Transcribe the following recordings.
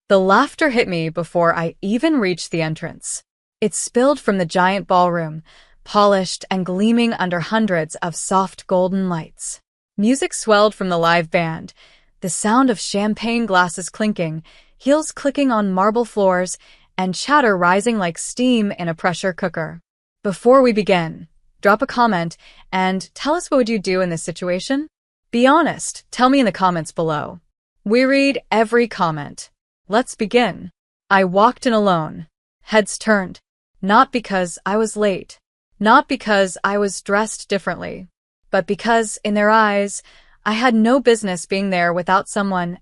The laughter hit me before I even reached the entrance. It spilled from the giant ballroom, polished and gleaming under hundreds of soft golden lights. Music swelled from the live band, the sound of champagne glasses clinking, heels clicking on marble floors, and chatter rising like steam in a pressure cooker. Before we begin, drop a comment and tell us what would you do in this situation? Be honest, tell me in the comments below. We read every comment. Let's begin. I walked in alone, heads turned, not because I was late, not because I was dressed differently, but because, in their eyes, I had no business being there without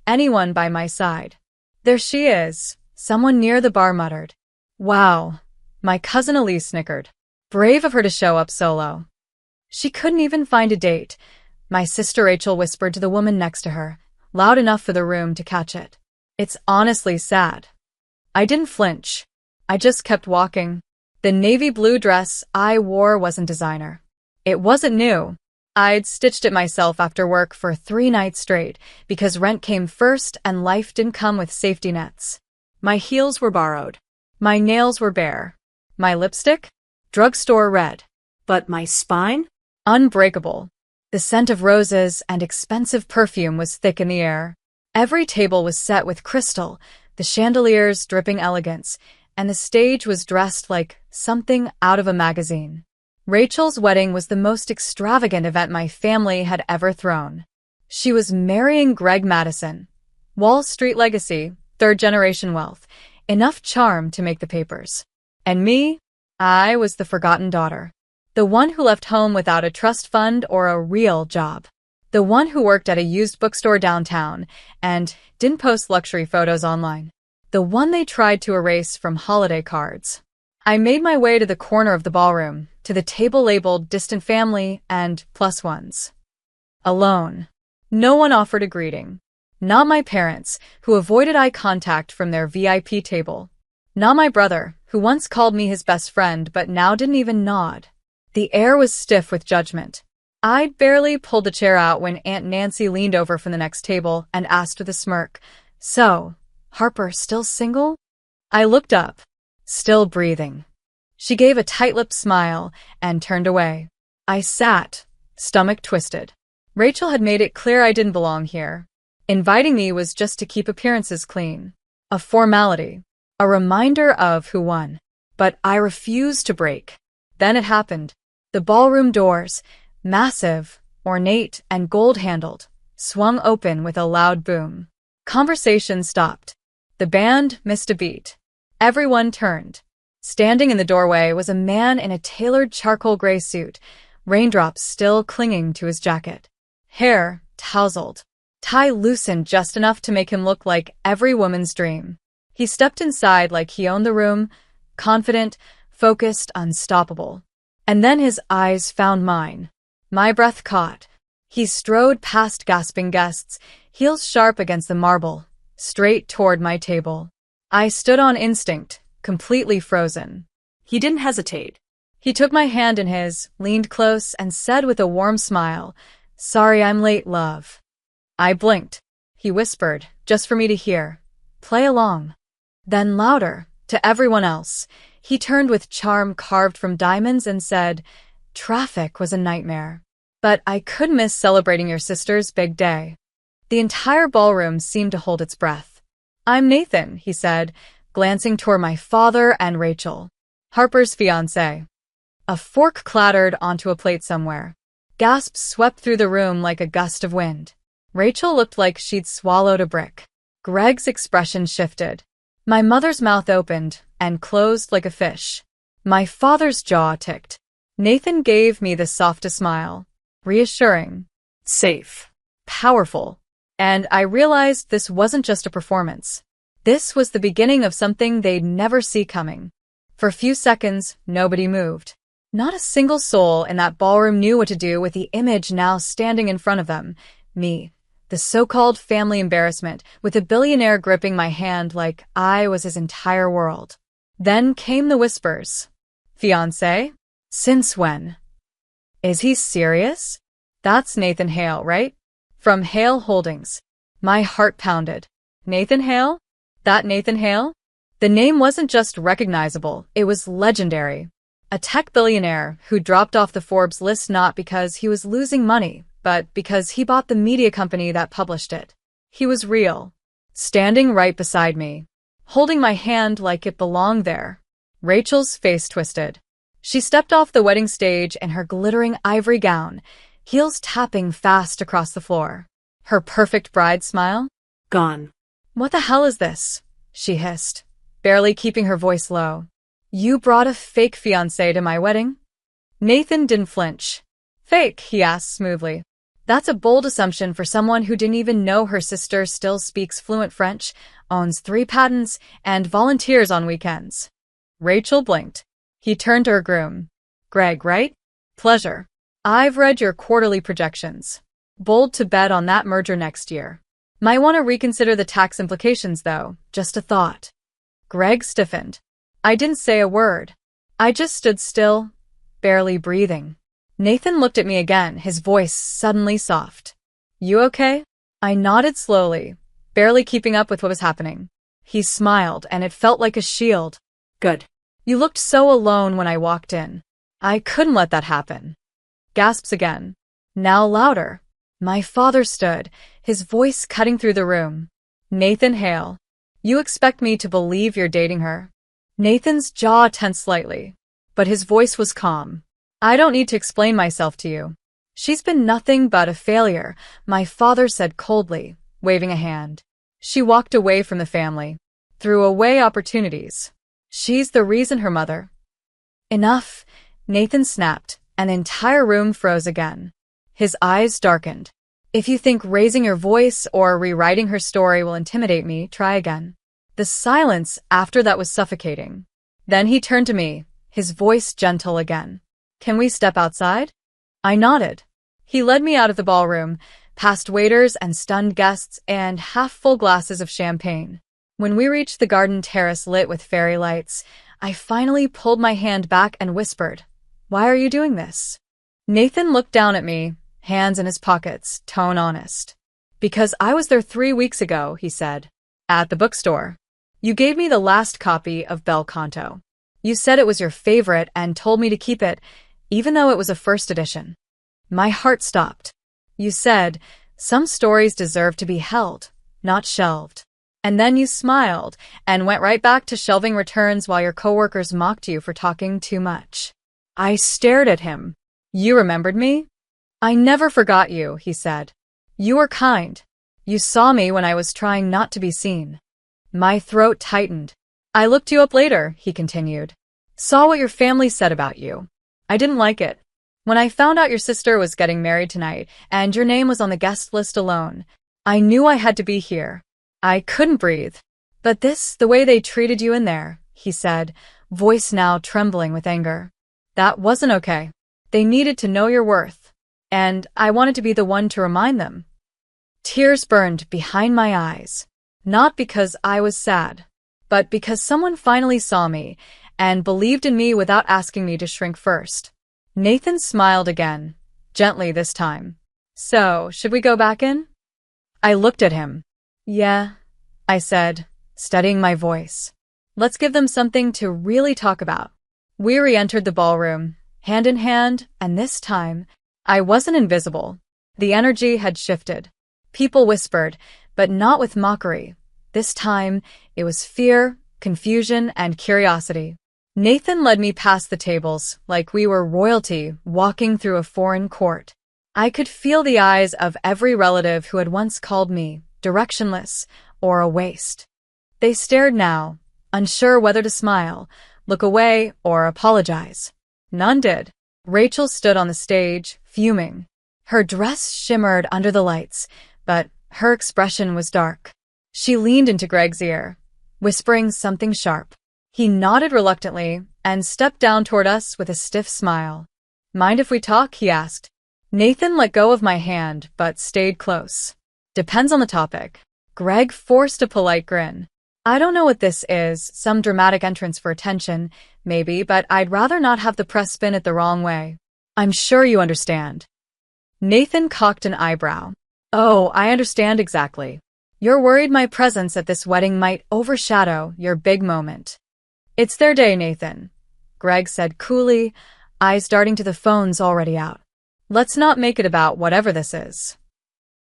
anyone by my side. There she is, someone near the bar muttered. Wow, my cousin Elise snickered. Brave of her to show up solo. She couldn't even find a date, my sister Rachel whispered to the woman next to her, loud enough for the room to catch it. It's honestly sad. I didn't flinch. I just kept walking. The navy blue dress I wore wasn't designer. It wasn't new. I'd stitched it myself after work for 3 nights straight because rent came first and life didn't come with safety nets. My heels were borrowed. My nails were bare. My lipstick? Drugstore red. But my spine? Unbreakable. The scent of roses and expensive perfume was thick in the air. Every table was set with crystal, the chandeliers dripping elegance, and the stage was dressed like something out of a magazine. Rachel's wedding was the most extravagant event my family had ever thrown. She was marrying Greg Madison. Wall Street legacy, 3rd-generation wealth, enough charm to make the papers. And me? I was the forgotten daughter. The one who left home without a trust fund or a real job. The one who worked at a used bookstore downtown and didn't post luxury photos online. The one they tried to erase from holiday cards. I made my way to the corner of the ballroom, to the table labeled distant family and plus ones. Alone. No one offered a greeting. Not my parents, who avoided eye contact from their VIP table. Not my brother, who once called me his best friend but now didn't even nod. The air was stiff with judgment. I'd barely pulled the chair out when Aunt Nancy leaned over from the next table and asked with a smirk, "So, Harper still single?" I looked up, still breathing. She gave a tight-lipped smile and turned away. I sat, stomach twisted. Rachel had made it clear I didn't belong here. Inviting me was just to keep appearances clean. A formality. A reminder of who won. But I refused to break. Then it happened. The ballroom doors, massive, ornate, and gold-handled, swung open with a loud boom. Conversation stopped. The band missed a beat. Everyone turned. Standing in the doorway was a man in a tailored charcoal gray suit, raindrops still clinging to his jacket. Hair tousled. Tie loosened just enough to make him look like every woman's dream. He stepped inside like he owned the room, confident, focused, unstoppable. And then his eyes found mine. My breath caught. He strode past gasping guests, heels sharp against the marble, straight toward my table. I stood on instinct, completely frozen. He didn't hesitate. He took my hand in his, leaned close, and said with a warm smile, "Sorry I'm late, love." I blinked. He whispered, just for me to hear, "Play along." Then louder, to everyone else, he turned with charm carved from diamonds and said, "Traffic was a nightmare. But I could miss celebrating your sister's big day." The entire ballroom seemed to hold its breath. "I'm Nathan," he said, glancing toward my father and Rachel. "Harper's fiancé." A fork clattered onto a plate somewhere. Gasps swept through the room like a gust of wind. Rachel looked like she'd swallowed a brick. Greg's expression shifted. My mother's mouth opened and closed like a fish. My father's jaw ticked. Nathan gave me the softest smile. Reassuring. Safe. Powerful. And I realized this wasn't just a performance. This was the beginning of something they'd never see coming. For a few seconds, nobody moved. Not a single soul in that ballroom knew what to do with the image now standing in front of them. Me. The so-called family embarrassment, with a billionaire gripping my hand like I was his entire world. Then came the whispers. "Fiancé? Since when? Is he serious? That's Nathan Hale, right? From Hale Holdings." My heart pounded. Nathan Hale? That Nathan Hale? The name wasn't just recognizable, it was legendary. A tech billionaire who dropped off the Forbes list not because he was losing money, but because he bought the media company that published it. He was real. Standing right beside me, holding my hand like it belonged there. Rachel's face twisted. She stepped off the wedding stage in her glittering ivory gown, heels tapping fast across the floor. Her perfect bride smile? Gone. What the hell is this? She hissed, barely keeping her voice low. You brought a fake fiancé to my wedding? Nathan didn't flinch. Fake, he asked smoothly. That's a bold assumption for someone who didn't even know her sister still speaks fluent French, owns 3 patents, and volunteers on weekends. Rachel blinked. He turned to her groom. Greg, right? Pleasure. I've read your quarterly projections. Bold to bet on that merger next year. Might want to reconsider the tax implications, though. Just a thought. Greg stiffened. I didn't say a word. I just stood still, barely breathing. Nathan looked at me again, his voice suddenly soft. You okay? I nodded slowly, barely keeping up with what was happening. He smiled, and it felt like a shield. Good. You looked so alone when I walked in. I couldn't let that happen. Gasps again. Now louder. My father stood, his voice cutting through the room. Nathan Hale. You expect me to believe you're dating her? Nathan's jaw tensed slightly, but his voice was calm. I don't need to explain myself to you. She's been nothing but a failure, my father said coldly, waving a hand. She walked away from the family, threw away opportunities. She's the reason her mother. Enough, Nathan snapped, and the entire room froze again. His eyes darkened. If you think raising your voice or rewriting her story will intimidate me, try again. The silence after that was suffocating. Then he turned to me, his voice gentle again. Can we step outside? I nodded. He led me out of the ballroom, past waiters and stunned guests and half-full glasses of champagne. When we reached the garden terrace lit with fairy lights, I finally pulled my hand back and whispered, Why are you doing this? Nathan looked down at me, hands in his pockets, tone honest. Because I was there 3 weeks ago, he said. At the bookstore. You gave me the last copy of Bel Canto. You said it was your favorite and told me to keep it, even though it was a first edition. My heart stopped. You said, some stories deserve to be held, not shelved. And then you smiled and went right back to shelving returns while your coworkers mocked you for talking too much. I stared at him. You remembered me? I never forgot you, he said. You were kind. You saw me when I was trying not to be seen. My throat tightened. I looked you up later, he continued. Saw what your family said about you. I didn't like it. When I found out your sister was getting married tonight and your name was on the guest list alone, I knew I had to be here. I couldn't breathe. But the way they treated you in there, he said, voice now trembling with anger. That wasn't okay. They needed to know your worth. And I wanted to be the one to remind them. Tears burned behind my eyes. Not because I was sad, but because someone finally saw me and believed in me without asking me to shrink first. Nathan smiled again, gently this time. So, should we go back in? I looked at him. Yeah, I said, steadying my voice. Let's give them something to really talk about. We re-entered the ballroom, hand in hand, and this time, I wasn't invisible. The energy had shifted. People whispered, but not with mockery. This time, it was fear, confusion, and curiosity. Nathan led me past the tables, like we were royalty walking through a foreign court. I could feel the eyes of every relative who had once called me directionless or a waste. They stared now, unsure whether to smile, look away, or apologize. None did. Rachel stood on the stage, fuming. Her dress shimmered under the lights, but her expression was dark. She leaned into Greg's ear, whispering something sharp. He nodded reluctantly and stepped down toward us with a stiff smile. Mind if we talk? He asked. Nathan let go of my hand, but stayed close. Depends on the topic. Greg forced a polite grin. I don't know what this is, some dramatic entrance for attention, maybe, but I'd rather not have the press spin it the wrong way. I'm sure you understand. Nathan cocked an eyebrow. Oh, I understand exactly. You're worried my presence at this wedding might overshadow your big moment. It's their day, Nathan, Greg said coolly, eyes darting to the phones already out. Let's not make it about whatever this is.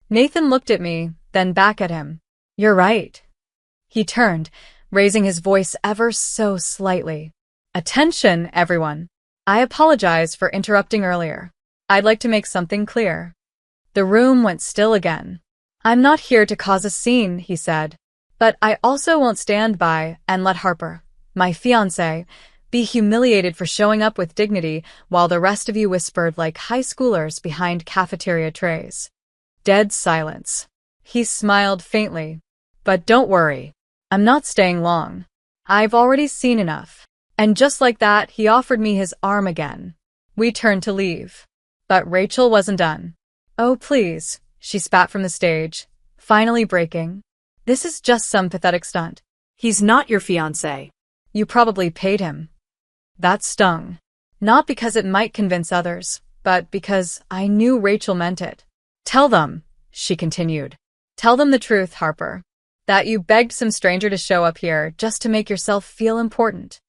Nathan looked at me, then back at him. You're right. He turned, raising his voice ever so slightly. Attention, everyone. I apologize for interrupting earlier. I'd like to make something clear. The room went still again. I'm not here to cause a scene, he said. But I also won't stand by and let Harper, my fiancé, be humiliated for showing up with dignity while the rest of you whispered like high schoolers behind cafeteria trays. Dead silence. He smiled faintly. But don't worry. I'm not staying long. I've already seen enough. And just like that, he offered me his arm again. We turned to leave. But Rachel wasn't done. Oh, please, she spat from the stage, finally breaking. This is just some pathetic stunt. He's not your fiancé. You probably paid him. That stung. Not because it might convince others, but because I knew Rachel meant it. Tell them, she continued. Tell them the truth, Harper. That you begged some stranger to show up here just to make yourself feel important.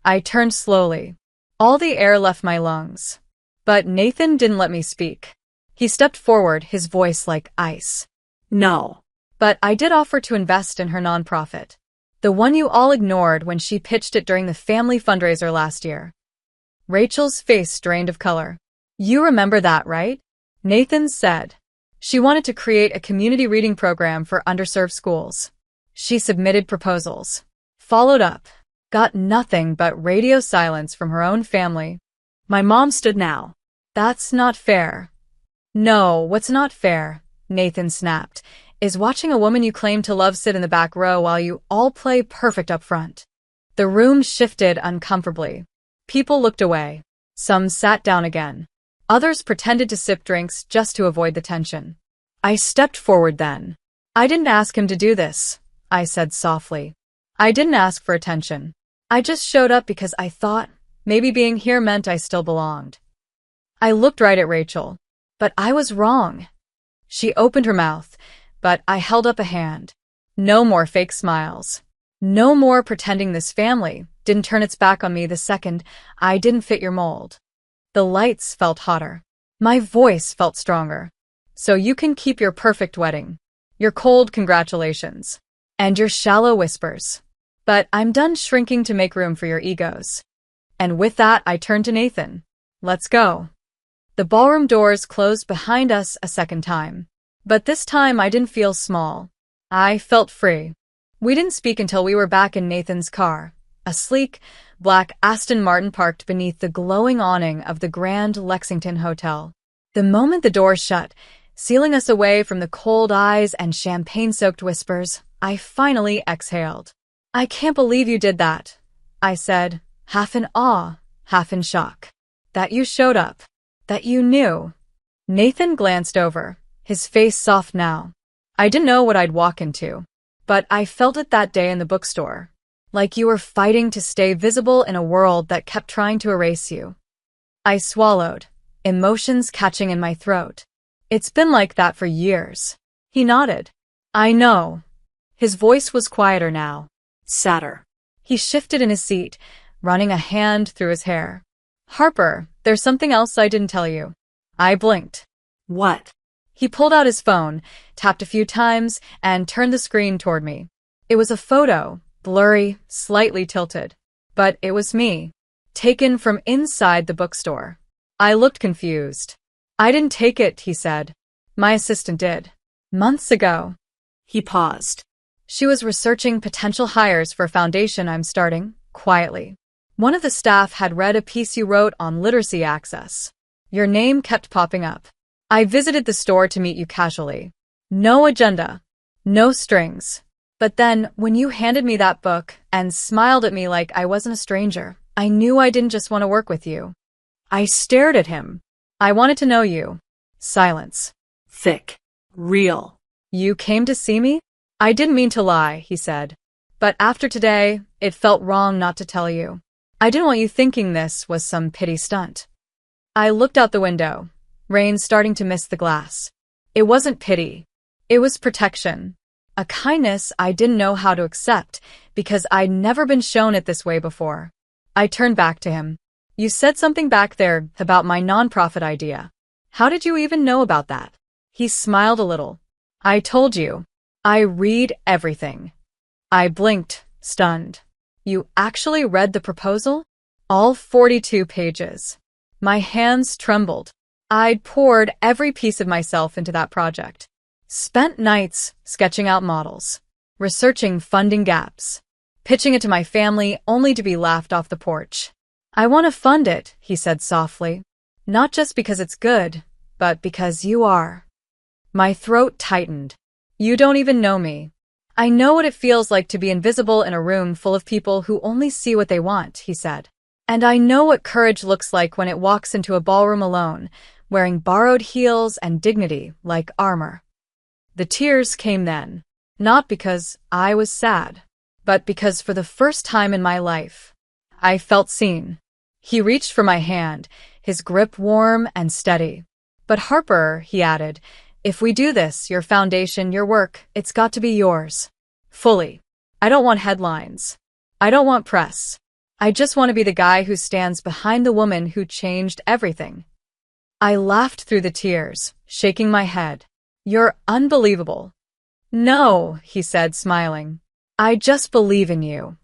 I turned slowly. All the air left my lungs. But Nathan didn't let me speak. He stepped forward, his voice like ice. No. But I did offer to invest in her nonprofit. The one you all ignored when she pitched it during the family fundraiser last year. Rachel's face drained of color. You remember that, right? Nathan said. She wanted to create a community reading program for underserved schools. She submitted proposals. Followed up. Got nothing but radio silence from her own family. My mom stood now. That's not fair. No, what's not fair, Nathan snapped, is watching a woman you claim to love sit in the back row while you all play perfect up front. The room shifted uncomfortably. People looked away. Some sat down again. Others pretended to sip drinks just to avoid the tension. I stepped forward then. I didn't ask him to do this, I said softly. I didn't ask for attention. I just showed up because I thought maybe being here meant I still belonged. I looked right at Rachel. But I was wrong. She opened her mouth, but I held up a hand. No more fake smiles. No more pretending this family didn't turn its back on me the second I didn't fit your mold. The lights felt hotter. My voice felt stronger. So you can keep your perfect wedding, your cold congratulations, and your shallow whispers. But I'm done shrinking to make room for your egos. And with that, I turned to Nathan. Let's go. The ballroom doors closed behind us a second time. But this time I didn't feel small. I felt free. We didn't speak until we were back in Nathan's car, a sleek, black Aston Martin parked beneath the glowing awning of the Grand Lexington Hotel. The moment the doors shut, sealing us away from the cold eyes and champagne-soaked whispers, I finally exhaled. I can't believe you did that, I said, half in awe, half in shock. That you showed up. That you knew. Nathan glanced over, his face soft now. I didn't know what I'd walk into, but I felt it that day in the bookstore. Like you were fighting to stay visible in a world that kept trying to erase you. I swallowed, emotions catching in my throat. It's been like that for years. He nodded. I know. His voice was quieter now. Sadder. He shifted in his seat, running a hand through his hair. Harper, there's something else I didn't tell you. I blinked. What? He pulled out his phone, tapped a few times, and turned the screen toward me. It was a photo, blurry, slightly tilted. But it was me, taken from inside the bookstore. I looked confused. I didn't take it, he said. My assistant did. Months ago. He paused. She was researching potential hires for a foundation I'm starting, quietly. One of the staff had read a piece you wrote on literacy access. Your name kept popping up. I visited the store to meet you casually. No agenda. No strings. But then, when you handed me that book and smiled at me like I wasn't a stranger, I knew I didn't just want to work with you. I stared at him. I wanted to know you. Silence. Thick. Real. You came to see me? I didn't mean to lie, he said. But after today, it felt wrong not to tell you. I didn't want you thinking this was some pity stunt. I looked out the window, rain starting to mist the glass. It wasn't pity. It was protection. a kindness I didn't know how to accept because I'd never been shown it this way before. I turned back to him. You said something back there about my nonprofit idea. How did you even know about that? He smiled a little. I told you. I read everything. I blinked, stunned. You actually read the proposal? All 42 pages. My hands trembled. I'd poured every piece of myself into that project. Spent nights sketching out models, researching funding gaps, pitching it to my family only to be laughed off the porch. I want to fund it, he said softly. Not just because it's good, but because you are. My throat tightened. You don't even know me. I know what it feels like to be invisible in a room full of people who only see what they want, he said. And I know what courage looks like when it walks into a ballroom alone, wearing borrowed heels and dignity like armor. The tears came then, not because I was sad, but because for the first time in my life, I felt seen. He reached for my hand, his grip warm and steady. But Harper, he added, if we do this, your foundation, your work, it's got to be yours. Fully. I don't want headlines. I don't want press. I just want to be the guy who stands behind the woman who changed everything. I laughed through the tears, shaking my head. You're unbelievable. No, he said, smiling. I just believe in you.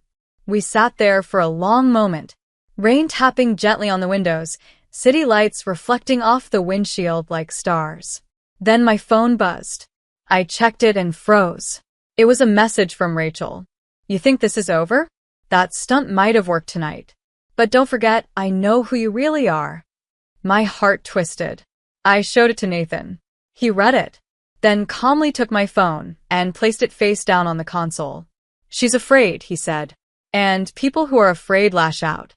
We sat there for a long moment, rain tapping gently on the windows, city lights reflecting off the windshield like stars. Then my phone buzzed. I checked it and froze. It was a message from Rachel. You think this is over? That stunt might have worked tonight. But don't forget, I know who you really are. My heart twisted. I showed it to Nathan. He read it, then calmly took my phone and placed it face down on the console. She's afraid, he said. And people who are afraid lash out.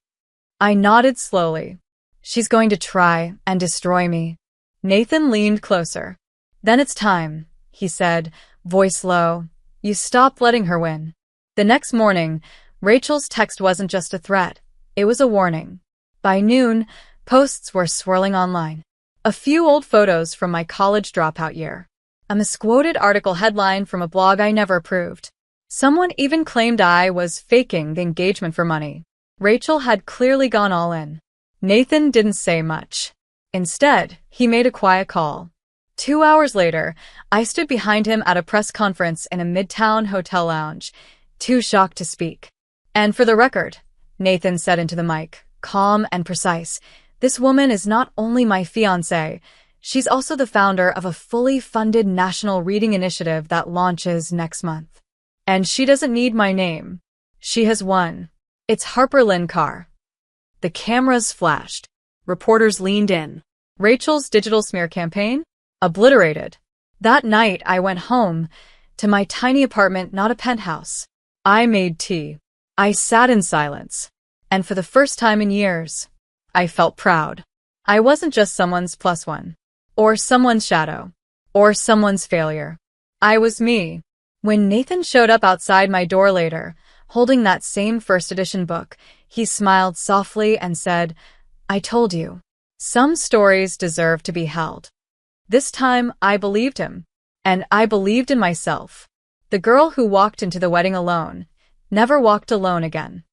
I nodded slowly. She's going to try and destroy me. Nathan leaned closer. Then it's time, he said, voice low. You stop letting her win. The next morning, Rachel's text wasn't just a threat. It was a warning. By noon, posts were swirling online. A few old photos from my college dropout year. A misquoted article headline from a blog I never approved. Someone even claimed I was faking the engagement for money. Rachel had clearly gone all in. Nathan didn't say much. Instead, he made a quiet call. 2 hours later, I stood behind him at a press conference in a midtown hotel lounge, too shocked to speak. And for the record, Nathan said into the mic, calm and precise, this woman is not only my fiancée, she's also the founder of a fully funded national reading initiative that launches next month. And she doesn't need my name. She has won. It's Harper Lynn Carr. The cameras flashed. Reporters leaned in. Rachel's digital smear campaign? Obliterated. That night, I went home to my tiny apartment, not a penthouse. I made tea. I sat in silence. And for the first time in years, I felt proud. I wasn't just someone's plus one, or someone's shadow, or someone's failure. I was me. When Nathan showed up outside my door later, holding that same first edition book, he smiled softly and said, I told you. Some stories deserve to be held. This time, I believed him. And I believed in myself. The girl who walked into the wedding alone never walked alone again.